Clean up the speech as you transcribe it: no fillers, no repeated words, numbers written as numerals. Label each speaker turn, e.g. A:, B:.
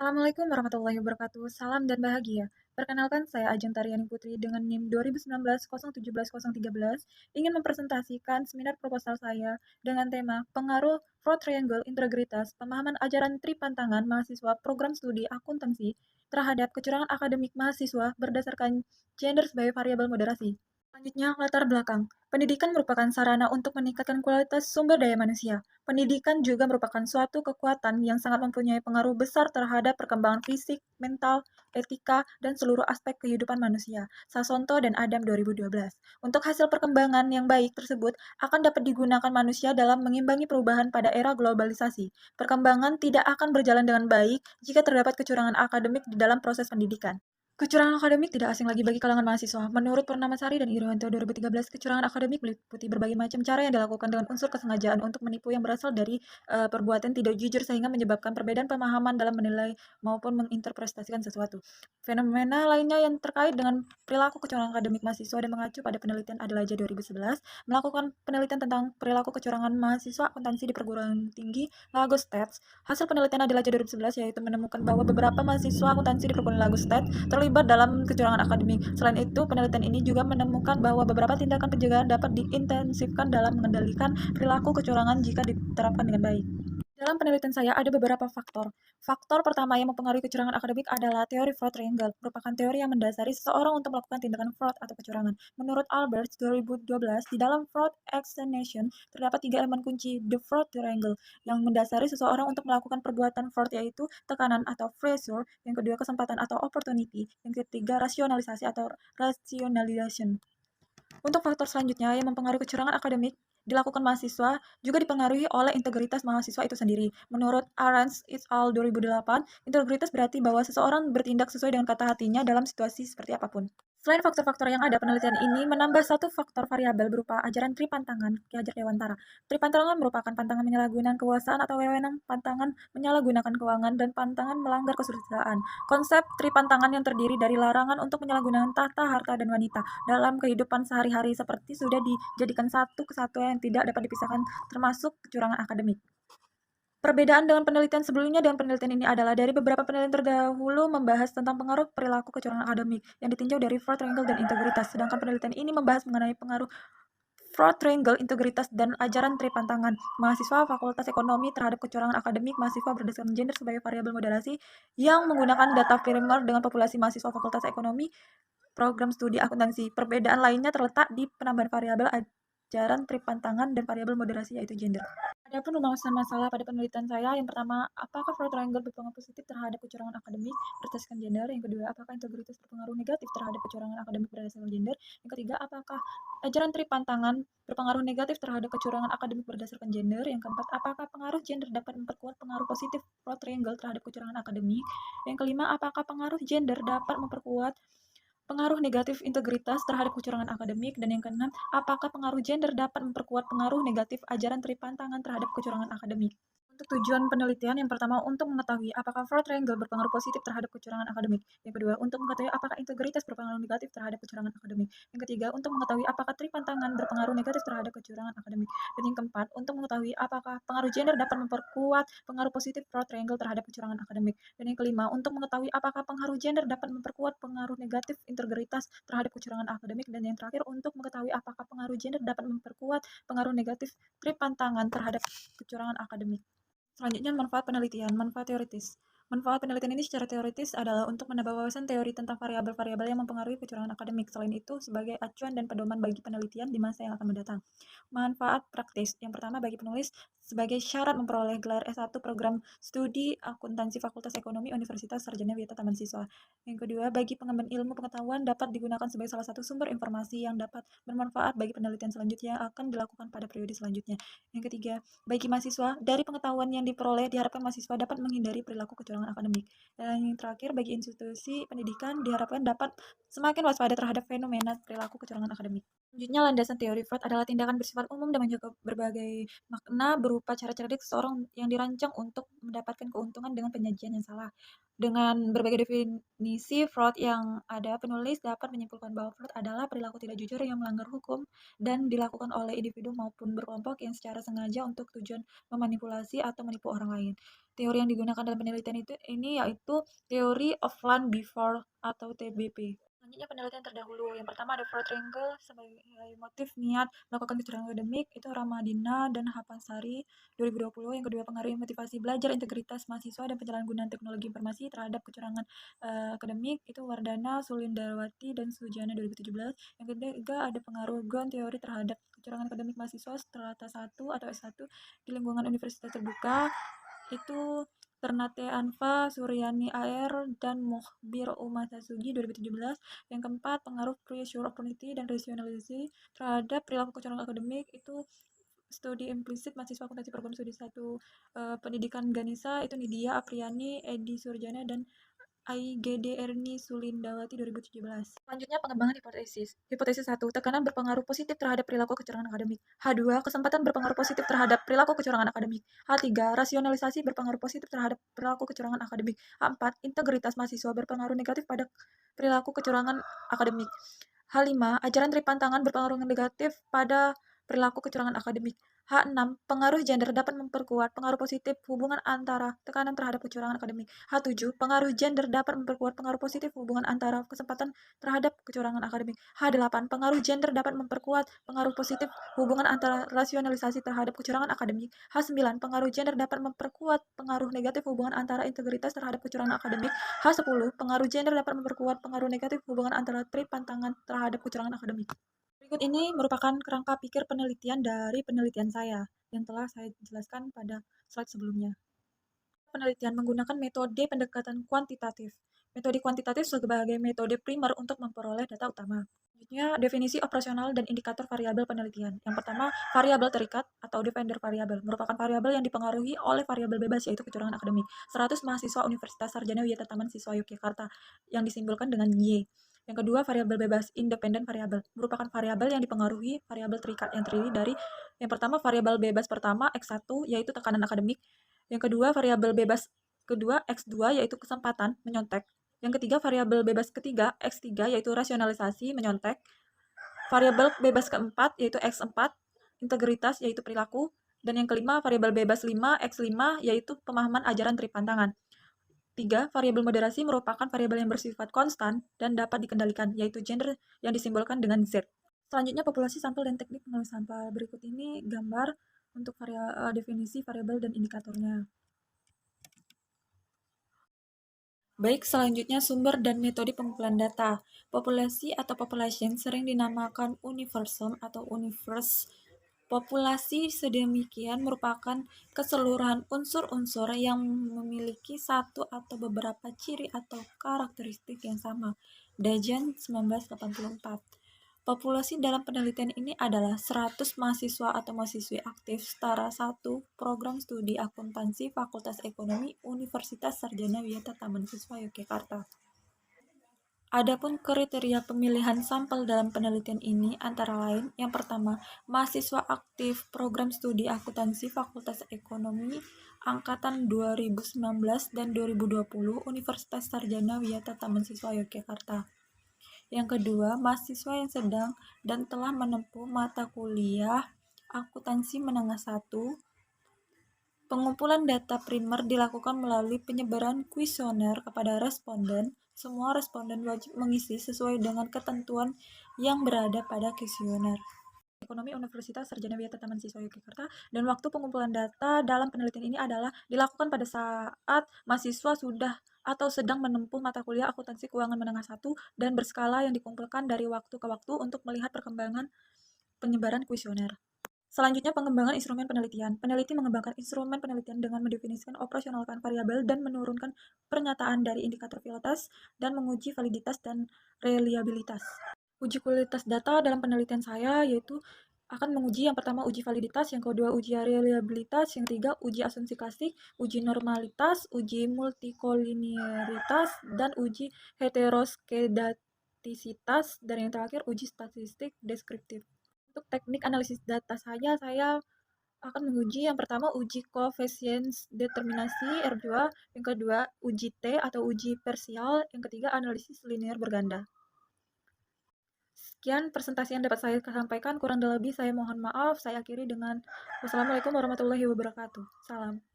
A: Assalamualaikum warahmatullahi wabarakatuh. Salam dan bahagia. Perkenalkan, saya Ajeng Taryani Putri dengan NIM 2019-017-013 ingin mempresentasikan seminar proposal saya dengan tema Pengaruh Fraud Triangle Integritas Pemahaman Ajaran Tripantangan Mahasiswa Program Studi Akuntansi terhadap kecurangan akademik mahasiswa berdasarkan gender sebagai variabel moderasi. Selanjutnya, latar belakang. Pendidikan merupakan sarana untuk meningkatkan kualitas sumber daya manusia. Pendidikan juga merupakan suatu kekuatan yang sangat mempunyai pengaruh besar terhadap perkembangan fisik, mental, etika, dan seluruh aspek kehidupan manusia. Sasonto dan Adam 2012. Untuk hasil perkembangan yang baik tersebut akan dapat digunakan manusia dalam mengimbangi perubahan pada era globalisasi. Perkembangan tidak akan berjalan dengan baik jika terdapat kecurangan akademik di dalam proses pendidikan. Kecurangan akademik tidak asing lagi bagi kalangan mahasiswa. Menurut Purnamasari dan Iriwanto 2013, kecurangan akademik meliputi berbagai macam cara yang dilakukan dengan unsur kesengajaan untuk menipu yang berasal dari perbuatan tidak jujur sehingga menyebabkan perbedaan pemahaman dalam menilai maupun menginterpretasikan sesuatu. Fenomena lainnya yang terkait dengan perilaku kecurangan akademik mahasiswa dan mengacu pada penelitian Adelaja 2011, melakukan penelitian tentang perilaku kecurangan mahasiswa akuntansi di perguruan tinggi Lagos State. Hasil penelitian Adelaja 2011 yaitu menemukan bahwa beberapa mahasiswa akuntansi di perguruan Lagos State terlibat dalam kecurangan akademik. Selain itu, penelitian ini juga menemukan bahwa beberapa tindakan pencegahan dapat diintensifkan dalam mengendalikan perilaku kecurangan jika diterapkan dengan baik. Dalam penelitian saya ada beberapa faktor. Faktor pertama yang mempengaruhi kecurangan akademik adalah teori fraud triangle, merupakan teori yang mendasari seseorang untuk melakukan tindakan fraud atau kecurangan. Menurut Alberts 2012, di dalam fraud explanation terdapat 3 elemen kunci the fraud triangle yang mendasari seseorang untuk melakukan perbuatan fraud, yaitu tekanan atau pressure, yang kedua kesempatan atau opportunity, yang ketiga rasionalisasi atau rationalization. Untuk faktor selanjutnya yang mempengaruhi kecurangan akademik dilakukan mahasiswa juga dipengaruhi oleh integritas mahasiswa itu sendiri. Menurut Arens et al. 2008, integritas berarti bahwa seseorang bertindak sesuai dengan kata hatinya dalam situasi seperti apapun. Selain faktor-faktor yang ada, penelitian ini menambah satu faktor variabel berupa ajaran Tripantangan Ki Hajar Dewantara. Tripantangan merupakan pantangan menyalahgunakan kekuasaan atau wewenang, pantangan menyalahgunakan keuangan, dan pantangan melanggar kesusilaan. Konsep Tripantangan yang terdiri dari larangan untuk menyalahgunakan tahta, harta, dan wanita dalam kehidupan sehari-hari seperti sudah dijadikan satu kesatuan yang tidak dapat dipisahkan, termasuk kecurangan akademik. Perbedaan dengan penelitian sebelumnya dengan penelitian ini adalah dari beberapa penelitian terdahulu membahas tentang pengaruh perilaku kecurangan akademik yang ditinjau dari fraud triangle dan integritas, sedangkan penelitian ini membahas mengenai pengaruh fraud triangle, integritas, dan ajaran Tripantangan mahasiswa Fakultas Ekonomi terhadap kecurangan akademik mahasiswa berdasarkan gender sebagai variabel moderasi yang menggunakan data primer dengan populasi mahasiswa Fakultas Ekonomi program studi akuntansi. Perbedaan lainnya terletak di penambahan variabel ajaran Tripantangan dan variabel moderasi yaitu gender. Adapun pembahasan masalah pada penelitian saya, yang pertama, apakah fraud triangle berpengaruh positif terhadap kecurangan akademik berdasarkan gender? Yang kedua, apakah integritas berpengaruh negatif terhadap kecurangan akademik berdasarkan gender? Yang ketiga, apakah ajaran Tripantangan berpengaruh negatif terhadap kecurangan akademik berdasarkan gender? Yang keempat, apakah pengaruh gender dapat memperkuat pengaruh positif fraud triangle terhadap kecurangan akademik? Yang kelima, apakah pengaruh gender dapat memperkuat pengaruh negatif integritas terhadap kecurangan akademik? Dan yang keenam, apakah pengaruh gender dapat memperkuat pengaruh negatif ajaran Tripantangan terhadap kecurangan akademik? Untuk tujuan penelitian, yang pertama, untuk mengetahui apakah fraud triangle berpengaruh positif terhadap kecurangan akademik. Yang kedua, untuk mengetahui apakah integritas berpengaruh negatif terhadap kecurangan akademik. Yang ketiga, untuk mengetahui apakah Tripantangan berpengaruh negatif terhadap kecurangan akademik. Dan yang keempat, untuk mengetahui apakah pengaruh gender dapat memperkuat pengaruh positif fraud triangle terhadap kecurangan akademik. Dan yang kelima, untuk mengetahui apakah pengaruh gender dapat memperkuat pengaruh negatif integritas terhadap kecurangan akademik. Dan yang terakhir, untuk mengetahui apakah pengaruh gender dapat memperkuat pengaruh negatif Tripantangan terhadap kecurangan akademik. Selanjutnya, manfaat penelitian. Manfaat teoritis. Manfaat penelitian ini secara teoritis adalah untuk menambah wawasan teori tentang variabel-variabel yang mempengaruhi kecurangan akademik. Selain itu, sebagai acuan dan pedoman bagi penelitian di masa yang akan mendatang. Manfaat praktis. Yang pertama, bagi penulis, sebagai syarat memperoleh gelar S1 program studi akuntansi Fakultas Ekonomi Universitas Sarjana Wiyata Taman Siswa. Yang kedua, bagi pengemban ilmu pengetahuan dapat digunakan sebagai salah satu sumber informasi yang dapat bermanfaat bagi penelitian selanjutnya yang akan dilakukan pada periode selanjutnya. Yang ketiga, bagi mahasiswa, dari pengetahuan yang diperoleh diharapkan mahasiswa dapat menghindari perilaku kecurangan akademik. Dan yang terakhir, bagi institusi pendidikan diharapkan dapat semakin waspada terhadap fenomena perilaku kecurangan akademik. Selanjutnya, landasan teori fraud adalah tindakan bersifat umum dan mencakup berbagai makna berupa cara cerdik seseorang yang dirancang untuk mendapatkan keuntungan dengan penyajian yang salah. Dengan berbagai definisi fraud yang ada, penulis dapat menyimpulkan bahwa fraud adalah perilaku tidak jujur yang melanggar hukum dan dilakukan oleh individu maupun berkelompok yang secara sengaja untuk tujuan memanipulasi atau menipu orang lain. Teori yang digunakan dalam penelitian ini yaitu teori of land before atau TBP. Selanjutnya penelitian terdahulu. Yang pertama ada fraud triangle sebagai motif niat melakukan kecurangan akademik, itu Ramadina dan Hapansari 2020. Yang kedua pengaruh motivasi belajar, integritas mahasiswa dan penyalahgunaan teknologi informasi terhadap kecurangan akademik, itu Wardana, Sulindawati dan Sujana 2017. Yang ketiga ada pengaruh ground theory terhadap kecurangan akademik mahasiswa strata 1 atau S1 di lingkungan universitas terbuka, itu Ternate Anfa, Suryani AR, dan Mohbir Umasasugi 2017. Yang keempat, pengaruh pressure opportunity dan rationalisasi terhadap perilaku kecurangan akademik, itu studi implisit mahasiswa akuntansi program studi 1 pendidikan Ganesa, itu Nidia Apriani, Edi Surjana, dan IGD Erni Sulindawati 2017. Selanjutnya pengembangan hipotesis. Hipotesis 1, tekanan berpengaruh positif terhadap perilaku kecurangan akademik. H2, kesempatan berpengaruh positif terhadap perilaku kecurangan akademik. H3, rasionalisasi berpengaruh positif terhadap perilaku kecurangan akademik. H4, integritas mahasiswa berpengaruh negatif pada perilaku kecurangan akademik. H5, ajaran Tripantangan berpengaruh negatif pada perilaku kecurangan akademik. H6, pengaruh gender dapat memperkuat pengaruh positif hubungan antara tekanan terhadap kecurangan akademik. H7, pengaruh gender dapat memperkuat pengaruh positif hubungan antara kesempatan terhadap kecurangan akademik. H8, pengaruh gender dapat memperkuat pengaruh positif hubungan antara rasionalisasi terhadap kecurangan akademik. H9, pengaruh gender dapat memperkuat pengaruh negatif hubungan antara integritas terhadap kecurangan akademik. H10, pengaruh gender dapat memperkuat pengaruh negatif hubungan antara Tripantangan terhadap kecurangan akademik. Berikut ini merupakan kerangka pikir penelitian dari penelitian saya yang telah saya jelaskan pada slide sebelumnya. Penelitian menggunakan metode pendekatan kuantitatif. Metode kuantitatif sebagai metode primer untuk memperoleh data utama. Selanjutnya, definisi operasional dan indikator variabel penelitian. Yang pertama, variabel terikat atau dependent variable merupakan variabel yang dipengaruhi oleh variabel bebas, yaitu kecurangan akademik. 100 mahasiswa Universitas Sarjana Widya Taman Siswa Yogyakarta yang disimbolkan dengan Y. Yang kedua, variabel bebas, independent variable, merupakan variabel yang dipengaruhi variabel terikat yang terdiri dari yang pertama variabel bebas pertama X1 yaitu tekanan akademik, yang kedua variabel bebas kedua X2 yaitu kesempatan menyontek, yang ketiga variabel bebas ketiga X3 yaitu rasionalisasi menyontek, variabel bebas keempat yaitu X4 integritas yaitu perilaku, dan yang kelima variabel bebas 5 X5 yaitu pemahaman ajaran Tripantangan. 3. Variabel moderasi merupakan variabel yang bersifat konstan dan dapat dikendalikan, yaitu gender yang disimbolkan dengan Z. Selanjutnya populasi sampel dan teknik pengelolaan sampel. Berikut ini gambar untuk definisi variabel dan indikatornya. Baik, selanjutnya sumber dan metode pengumpulan data. Populasi atau population sering dinamakan universum atau universe. Populasi sedemikian merupakan keseluruhan unsur-unsur yang memiliki satu atau beberapa ciri atau karakteristik yang sama. Dajan 1984. Populasi dalam penelitian ini adalah 100 mahasiswa atau mahasiswi aktif setara 1 program studi akuntansi Fakultas Ekonomi Universitas Sarjana Widya Taman Siswa Yogyakarta. Adapun kriteria pemilihan sampel dalam penelitian ini antara lain, yang pertama, mahasiswa aktif program studi akuntansi Fakultas Ekonomi angkatan 2019 dan 2020 Universitas Sarjana Widya Taman Siswa Yogyakarta. Yang kedua, mahasiswa yang sedang dan telah menempuh mata kuliah akuntansi menengah 1. Pengumpulan data primer dilakukan melalui penyebaran kuesioner kepada responden. Semua responden wajib mengisi sesuai dengan ketentuan yang berada pada kuesioner. Ekonomi Universitas Sarjana Widya Taman Siswa Yogyakarta, dan waktu pengumpulan data dalam penelitian ini adalah dilakukan pada saat mahasiswa sudah atau sedang menempuh mata kuliah akuntansi keuangan menengah 1 dan berskala yang dikumpulkan dari waktu ke waktu untuk melihat perkembangan penyebaran kuesioner. Selanjutnya, pengembangan instrumen penelitian. Peneliti mengembangkan instrumen penelitian dengan mendefinisikan operasionalkan variabel dan menurunkan pernyataan dari indikator kualitas dan menguji validitas dan reliabilitas. Uji kualitas data dalam penelitian saya yaitu akan menguji yang pertama uji validitas, yang kedua uji reliabilitas, yang ketiga uji asumsi klasik, uji normalitas, uji multikolinearitas, dan uji heteroskedastisitas, dan yang terakhir uji statistik deskriptif. Untuk teknik analisis data saya akan menguji yang pertama uji koefisiens determinasi R2, yang kedua uji T atau uji parsial, yang ketiga analisis linear berganda. Sekian presentasi yang dapat saya sampaikan, kurang lebih saya mohon maaf. Saya akhiri dengan wassalamualaikum warahmatullahi wabarakatuh. Salam.